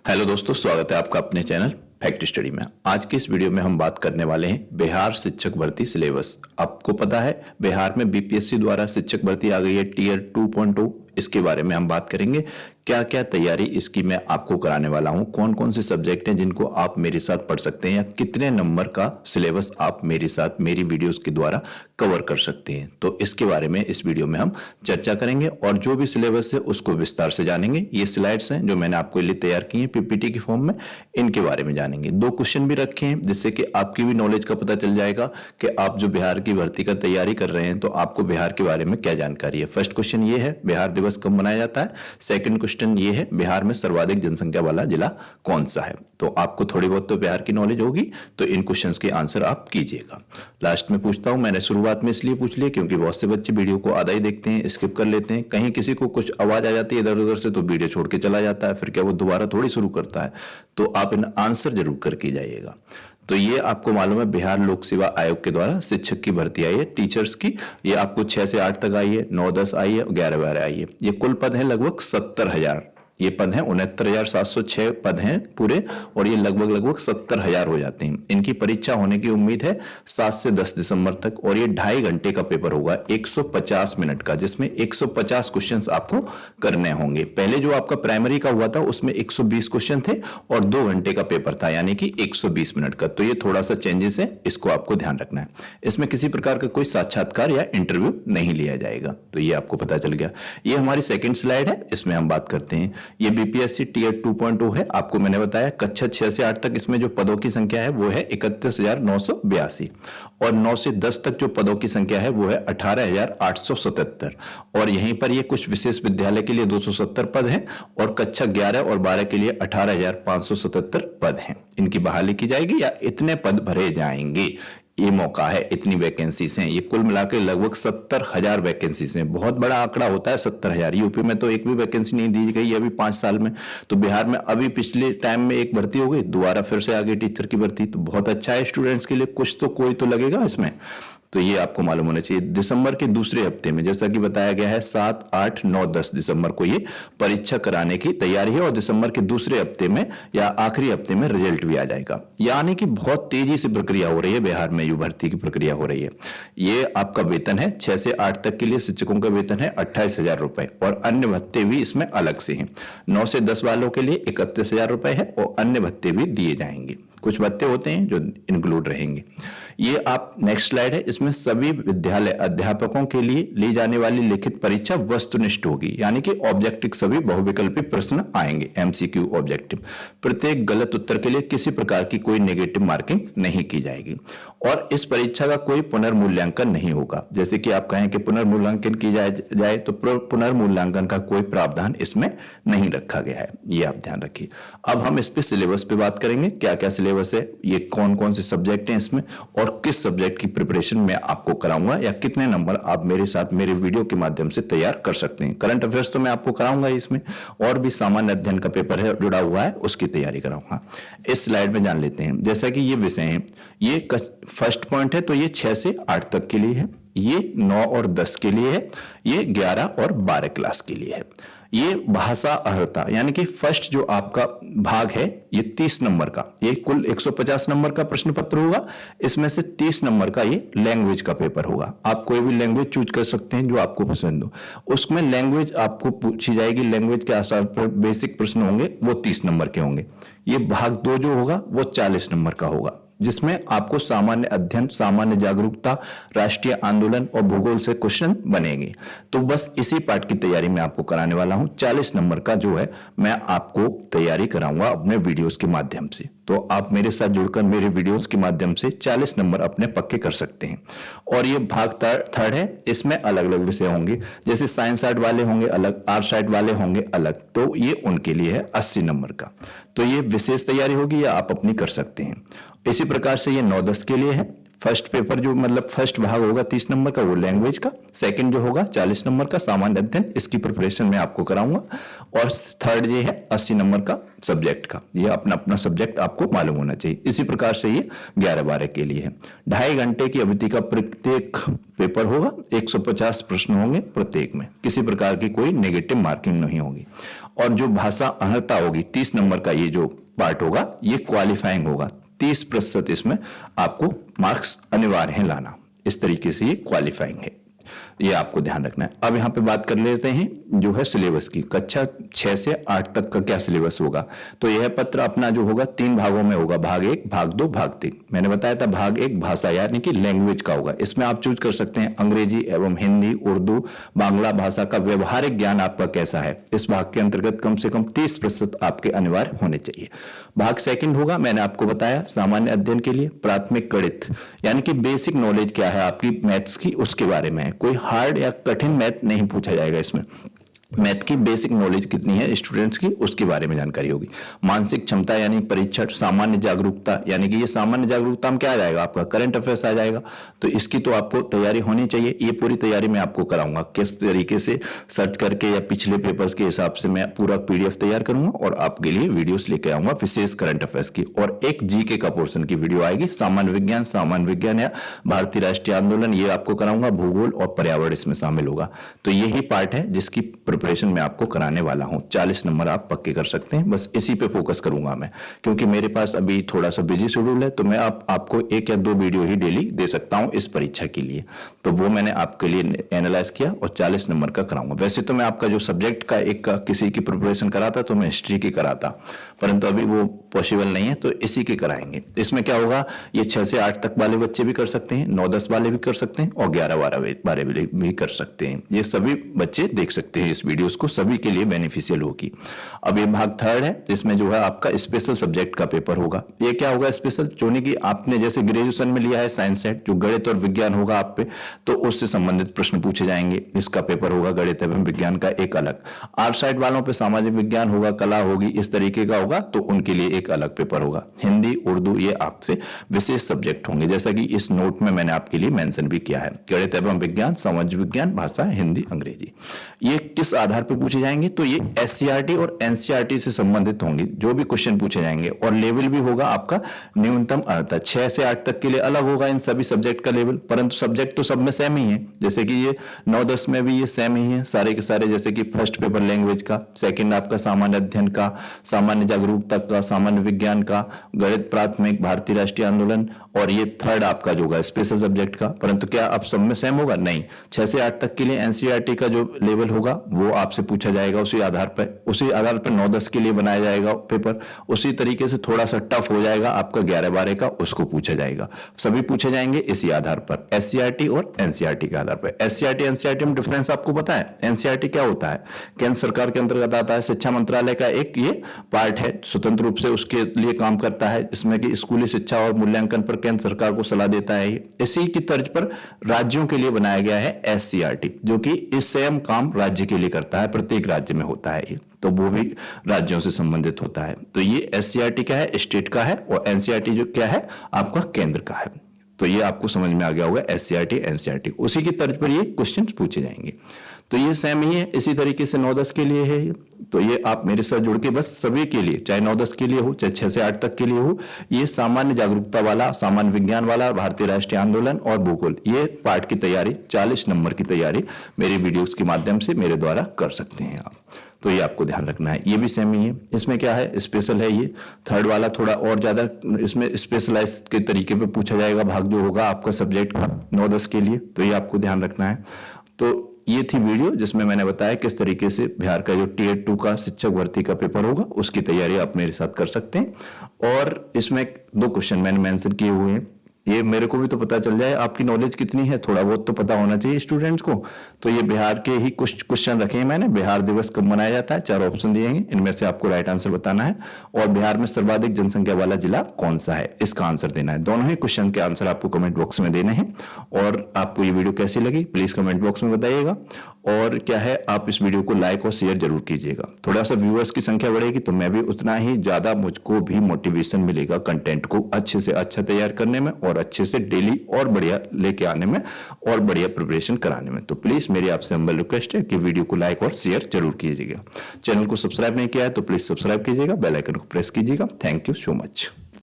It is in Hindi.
हेलो दोस्तों, स्वागत है आपका अपने चैनल फैक्ट स्टडी में। आज की इस वीडियो में हम बात करने वाले हैं बिहार शिक्षक भर्ती सिलेबस। आपको पता है बिहार में बीपीएससी द्वारा शिक्षक भर्ती आ गई है टीयर 2.0। इसके बारे में हम बात करेंगे, क्या क्या तैयारी इसकी मैं आपको कराने वाला हूं, कौन कौन से सब्जेक्ट हैं जिनको आप मेरे साथ पढ़ सकते हैं, या कितने नंबर का सिलेबस आप मेरे साथ मेरी वीडियोस के द्वारा कवर कर सकते हैं। तो इसके बारे में इस वीडियो में हम चर्चा करेंगे और जो भी सिलेबस है उसको विस्तार से जानेंगे। ये स्लाइड्स हैं जो मैंने आपके लिए तैयार की हैं पीपीटी के फॉर्म में, इनके बारे में जानेंगे। 2 क्वेश्चन भी रखे हैं जिससे कि आपकी भी नॉलेज का पता चल जाएगा कि आप जो बिहार की भर्ती का तैयारी कर रहे हैं तो आपको बिहार के बारे में क्या जानकारी है। फर्स्ट क्वेश्चन ये है, बिहार दिवस कब मनाया जाता है। सेकंड क्वेश्चन ये है, बिहार में सर्वाधिक जनसंख्या वाला जिला कौन सा है। तो आपको थोड़ी बहुत तो बिहार की नॉलेज होगी, तो इन क्वेश्चंस के आंसर आप कीजिएगा। लास्ट में पूछता हूं, मैंने शुरुआत में इसलिए पूछ लिया क्योंकि बहुत से बच्चे वीडियो को आधा ही देखते हैं, स्किप कर लेते हैं। कहीं किसी को कुछ आवाज आ जाती है इधर उधर से तो वीडियो छोड़ के चला जाता है, फिर क्या वो दोबारा थोड़ी शुरू करता है। तो आप इन आंसर जरूर करके जाइएगा। तो ये आपको मालूम है बिहार लोक सेवा आयोग के द्वारा शिक्षक की भर्ती आई है टीचर्स की। ये आपको 6 से 8 तक आई है, 9-10 आई है, 11-12 आई है। ये कुल पद है लगभग 70,000। ये पद हैं 69,706 पद हैं पूरे, और ये लगभग 70,000 हो जाते हैं। इनकी परीक्षा होने की उम्मीद है 7 से 10 दिसंबर तक, और ये 2.5 घंटे का पेपर होगा, 150 मिनट का, जिसमें 150 क्वेश्चंस आपको करने होंगे। पहले जो आपका प्राइमरी का हुआ था उसमें 120 क्वेश्चन थे और 2 घंटे का पेपर था, यानी कि 120 मिनट का। तो ये थोड़ा सा चेंजेस है, इसको आपको ध्यान रखना है। इसमें किसी प्रकार का कोई साक्षात्कार या इंटरव्यू नहीं लिया जाएगा, तो ये आपको पता चल गया। ये हमारी सेकेंड स्लाइड है, इसमें हम बात करते हैं। ये बीपीएससी टीयर 2.0 है। आपको मैंने बताया कक्षा 6 से 8 तक इसमें जो पदों की संख्या है वो है 31,982, और 9 से 10 तक जो पदों की संख्या है वो है 18,877। और यहीं पर ये कुछ विशेष विद्यालय के लिए 270 पद हैं, और कक्षा 11 और 12 के लिए 18,577 पद हैं। इनकी बहाली की जाएगी या इतने पद भरे जाएंगे, ये मौका है, इतनी वैकेंसीज हैं। ये कुल मिलाकर लगभग 70,000 वैकेंसीज हैं। बहुत बड़ा आंकड़ा होता है 70,000। यूपी में तो एक भी वैकेंसी नहीं दी गई अभी 5 साल में। तो बिहार में अभी पिछले टाइम में एक भर्ती हो गई, दोबारा फिर से आगे टीचर की भर्ती। तो बहुत अच्छा है स्टूडेंट्स के लिए, कुछ तो कोई तो लगेगा इसमें। तो ये आपको मालूम होना चाहिए। दिसंबर के दूसरे हफ्ते में, जैसा कि बताया गया है, 7, 8, 9, 10 दिसंबर को ये परीक्षा कराने की तैयारी है, और दिसंबर के दूसरे हफ्ते में या आखिरी हफ्ते में रिजल्ट भी आ जाएगा। यानी कि बहुत तेजी से प्रक्रिया हो रही है बिहार में, यू भर्ती की प्रक्रिया हो रही है। ये आपका वेतन है 6 से 8 तक के लिए शिक्षकों का वेतन है 28,000 रुपए, और अन्य भत्ते भी इसमें अलग से हैं। 9 से 10 वालों के लिए 31,000 रुपए है, और अन्य भत्ते भी दिए जाएंगे। कुछ भत्ते होते हैं जो इंक्लूड रहेंगे। ये आप नेक्स्ट स्लाइड है, इसमें सभी विद्यालय अध्यापकों के लिए ली जाने वाली लिखित परीक्षा वस्तुनिष्ठ होगी, यानी कि ऑब्जेक्टिव सभी बहुविकल्पी प्रश्न आएंगे, एमसीक्यू ऑब्जेक्टिव। प्रत्येक गलत उत्तर के लिए किसी प्रकार की कोई नेगेटिव मार्किंग नहीं की जाएगी, और इस परीक्षा का कोई पुनर्मूल्यांकन नहीं होगा। जैसे कि आप कहें कि पुनर्मूल्यांकन की जाए तो पुनर्मूल्यांकन का कोई प्रावधान इसमें नहीं रखा गया है, ये आप ध्यान रखिए। अब हम इस पे सिलेबस पे बात करेंगे, क्या क्या सिलेबस है, ये कौन कौन से सब्जेक्ट हैं इसमें, और किस सब्जेक्ट की प्रिपरेशन मैं आपको कराऊंगा, या कितने नंबर आप मेरे साथ मेरे वीडियो के माध्यम से तैयार कर सकते हैं। करंट अफेयर्स तो मैं आपको कराऊंगा इसमें, और भी सामान्य अध्ययन का पेपर है जुड़ा हुआ है, उसकी तैयारी कराऊंगा। इस स्लाइड में जान लेते हैं। जैसा कि ये विषय है, ये फर्स्ट पॉइंट है, तो ये 6 से 8 तक के लिए है, ये 9 और 10 के लिए है, ये 11 और 12 क्लास के लिए है। ये भाषा अर्हता, यानी कि फर्स्ट जो आपका भाग है ये 30 नंबर का, ये कुल 150 नंबर का प्रश्न पत्र होगा। इसमें से 30 नंबर का ये लैंग्वेज का पेपर होगा। आप कोई भी लैंग्वेज चूज कर सकते हैं जो आपको पसंद हो। उसमें लैंग्वेज आपको पूछी जाएगी, लैंग्वेज के आधार पर बेसिक प्रश्न होंगे, वो 30 नंबर के होंगे। ये भाग 2 जो होगा वो 40 नंबर का होगा, जिसमें आपको सामान्य अध्ययन, सामान्य जागरूकता, राष्ट्रीय आंदोलन और भूगोल से क्वेश्चन बनेंगे। तो बस इसी पार्ट की तैयारी मैं आपको कराने वाला हूं। 40 नंबर का जो है मैं आपको तैयारी कराऊंगा अपने वीडियोस के माध्यम से। तो आप मेरे साथ जुड़कर मेरे वीडियोस के माध्यम से 40 नंबर अपने पक्के कर सकते हैं। और ये भाग थर्ड है, इसमें अलग अलग विषय होंगे, जैसे साइंस आर्ट वाले होंगे अलग, आर्ट साइड वाले होंगे अलग, तो ये उनके लिए है 80 नंबर का। तो ये विशेष तैयारी होगी या आप अपनी कर सकते हैं। इसी प्रकार से ये 9-10 के लिए है। फर्स्ट पेपर जो मतलब फर्स्ट भाग होगा 30 नंबर का वो लैंग्वेज का, सेकंड जो होगा 40 नंबर का सामान्य अध्ययन, इसकी प्रिपरेशन मैं आपको कराऊंगा, और थर्ड ये है 80 नंबर का सब्जेक्ट का। ये अपना अपना सब्जेक्ट आपको मालूम होना चाहिए। इसी प्रकार से ये 11-12 के लिए है। 2.5 घंटे की अवधि का प्रत्येक पेपर होगा, 150 प्रश्न होंगे प्रत्येक में, किसी प्रकार की कोई नेगेटिव मार्किंग नहीं होगी। और जो भाषा अर्हता होगी 30 नंबर का ये जो पार्ट होगा ये क्वालिफाइंग होगा, 30% इसमें आपको मार्क्स अनिवार्य है लाना, इस तरीके से ये क्वालिफाइंग है, ये आपको ध्यान रखना है। अब यहाँ पे बात कर लेते हैं जो है सिलेबस की, कक्षा 6 से 8 तक का क्या सिलेबस होगा। तो यह पत्र अपना जो होगा 3 भागों में होगा, भाग 1, भाग 2, भाग 3। मैंने बताया था भाग 1 भाषा यानी कि लैंग्वेज का होगा, इसमें आप चूज कर सकते हैं अंग्रेजी एवं हिंदी, उर्दू, बांग्ला भाषा का व्यवहारिक ज्ञान आपका कैसा है। इस भाग के अंतर्गत कम से कम 30% आपके अनिवार्य होने चाहिए। भाग 2 होगा, मैंने आपको बताया सामान्य अध्ययन के लिए प्राथमिक गणित यानी कि बेसिक नॉलेज क्या है आपकी मैथ्स की, उसके बारे में है। कोई हार्ड या कठिन मैथ नहीं पूछा जाएगा इसमें, मैथ की बेसिक नॉलेज कितनी है स्टूडेंट्स की उसके बारे में जानकारी होगी। मानसिक क्षमता यानी परीक्षण, सामान्य जागरूकता यानी कि ये सामान्य जागरूकता में क्या आ जाएगा आपका करंट अफेयर्स आ जाएगा, तो इसकी तो आपको तैयारी होनी चाहिए। ये पूरी तैयारी मैं आपको कराऊंगा किस तरीके से सर्च करके या पिछले पेपर्स के हिसाब से मैं पूरा PDF तैयार करूंगा और आपके लिए वीडियोस लेके आऊंगा विशेष करंट अफेयर्स की। और एक GK का पोर्शन की वीडियो आएगी, सामान्य विज्ञान या भारतीय राष्ट्रीय आंदोलन, ये आपको कराऊंगा। भूगोल और पर्यावरण इसमें शामिल होगा। तो यही पार्ट है जिसकी प्रिपरेशन मैं आपको कराने वाला हूं। 40 नंबर आप पक्के कर सकते हैं, बस इसी पे फोकस करूंगा मैं, क्योंकि मेरे पास अभी थोड़ा सा बिजी शेड्यूल है, तो मैं आपको 1 या 2 वीडियो ही डेली दे सकता हूं इस परीक्षा के लिए। तो वो मैंने आपके लिए एनालाइज किया और 40 नंबर का कराऊंगा। वैसे तो मैं आपका जो सब्जेक्ट का एक किसी की प्रिपरेशन कराता तो मैं हिस्ट्री की कराता, परंतु अभी वो पॉसिबल नहीं है, तो इसी के कराएंगे। इसमें क्या होगा, ये 6 से 8 तक वाले बच्चे भी कर सकते हैं, 9-10 वाले भी कर सकते हैं और 11-12 भी कर सकते हैं। ये सभी बच्चे देख सकते हैं इस वीडियोस को, सभी के लिए बेनिफिशियल होगी। अब ये भाग 3 है, इसमें जो है आपका स्पेशल सब्जेक्ट का पेपर होगा। ये क्या होगा स्पेशल, जो नहीं कि आपने जैसे ग्रेजुएशन में लिया है साइंस सेट, जो गणित और विज्ञान होगा आप पे, तो उससे संबंधित प्रश्न पूछे जाएंगे। इसका पेपर होगा गणित एवं विज्ञान का एक अलग। आर्ट साइड वालों पे सामाजिक विज्ञान होगा, कला होगी, इस तरीके का होगा, तो उनके लिए एक अलग पेपर होगा। हिंदी, उर्दू ये आपसे विशेष सब्जेक्ट होंगे, जैसा कि इस नोट में मैंने आपके लिए मेंशन भी किया है। गणित एवं विज्ञान, सामाजिक विज्ञान, भाषा, हिंदी, अंग्रेजी, ये किस आधार पर पूछे जाएंगे, तो ये SCERT और NCERT से संबंधित होंगे जो भी क्वेश्चन पूछे जाएंगे। और लेवल भी होगा आपका न्यूनतम अर्हता, 6 से 8 तक के लिए अलग होगा इन सभी सब्जेक्ट का लेवल, परंतु सब्जेक्ट तो सब में सेम ही है। जैसे कि ये 9-10 में भी ये सेम ही है सारे के सारे, जैसे कि फर्स्ट पेपर लैंग्वेज का, सेकंड आपका सामान्य अध्ययन का, सामान्य जागरूकता का, सामान्य विज्ञान का, गणित प्राथमिक, भारतीय राष्ट्रीय आंदोलन, और ये थर्ड आपका जो होगा स्पेशल सब्जेक्ट का। परंतु क्या अब सब में सेम होगा, नहीं। 6 से 8 तक के लिए NCERT का जो लेवल होगा वो आपसे पूछा जाएगा, उसी आधार पर 9-10 के लिए बनाया जाएगा पेपर। उसी तरीके से थोड़ा सा टफ हो जाएगा आपका 11-12 का, उसको पूछा जाएगा। सभी पूछे जाएंगे इसी आधार पर, SCERT और NCERT के आधार पर। SCERT NCERT में डिफरेंस आपको पता है। NCERT क्या होता है, केंद्र सरकार के अंतर्गत आता है, शिक्षा मंत्रालय का एक ये पार्ट है, स्वतंत्र रूप से उसके लिए काम करता है, जिसमें कि स्कूली शिक्षा और मूल्यांकन पर केंद्र सरकार को सलाह देता है। इसी की तर्ज पर राज्यों के लिए बनाया गया है SCERT, जो कि इस सेम काम राज्य के लिए करता है, प्रत्येक राज्य में होता है ये, तो वो भी राज्यों से संबंधित होता है। तो ये SCERT क्या है, स्टेट का है, और NCERT जो क्या है आपका केंद्र का है। तो ये आपको समझ में आ गया होगा, SCERT NCERT उसी की तर्ज पर ये क्वेश्चन पूछे जाएंगे। तो ये सेम ही है, इसी तरीके से 9-10 के लिए है। तो ये आप मेरे साथ जुड़ के बस सभी के लिए, चाहे 9-10 के लिए हो, चाहे 6 से 8 तक के लिए हो, ये सामान्य जागरूकता वाला, सामान्य विज्ञान वाला, भारतीय राष्ट्रीय आंदोलन और भूगोल, ये पार्ट की तैयारी, 40 नंबर की तैयारी मेरी वीडियोस के माध्यम से मेरे द्वारा कर सकते हैं आप। तो ये आपको ध्यान रखना है। ये भी सेम ही है, इसमें क्या है स्पेशल है, ये थर्ड वाला थोड़ा और ज्यादा इसमें स्पेशलाइज के तरीके पे पूछा जाएगा भाग जो होगा आपका सब्जेक्ट का 9-10 के लिए, तो ये आपको ध्यान रखना है। तो ये थी वीडियो जिसमें मैंने बताया किस तरीके से बिहार का जो Tier 2 का शिक्षक भर्ती का पेपर होगा उसकी तैयारी आप मेरे साथ कर सकते हैं। और इसमें 2 क्वेश्चन मैंने मेंशन किए हुए हैं, ये मेरे को भी तो पता चल जाए आपकी नॉलेज कितनी है, थोड़ा बहुत तो पता होना चाहिए स्टूडेंट्स को। तो ये बिहार के ही कुछ क्वेश्चन रखे हैं मैंने। बिहार दिवस कब मनाया जाता है, 4 ऑप्शन दिए हैं, इनमें से आपको राइट आंसर बताना है। और बिहार में सर्वाधिक जनसंख्या वाला जिला कौन सा है, इसका आंसर देना है। दोनों ही क्वेश्चन के आंसर आपको कमेंट बॉक्स में देने हैं। और आपको ये वीडियो कैसी लगी प्लीज कमेंट बॉक्स में बताइएगा। और क्या है, आप इस वीडियो को लाइक और शेयर जरूर कीजिएगा। थोड़ा सा व्यूअर्स की संख्या बढ़ेगी तो मैं भी उतना ही ज्यादा, मुझको भी मोटिवेशन मिलेगा कंटेंट को अच्छे से अच्छा तैयार करने में और अच्छे से डेली और बढ़िया लेके आने में और बढ़िया प्रिपरेशन कराने में। तो प्लीज मेरी आपसे हम्बल रिक्वेस्ट है कि वीडियो को लाइक और शेयर जरूर कीजिएगा। चैनल को सब्सक्राइब नहीं किया है तो प्लीज सब्सक्राइब कीजिएगा, बेल आइकन को प्रेस कीजिएगा। Thank you so much.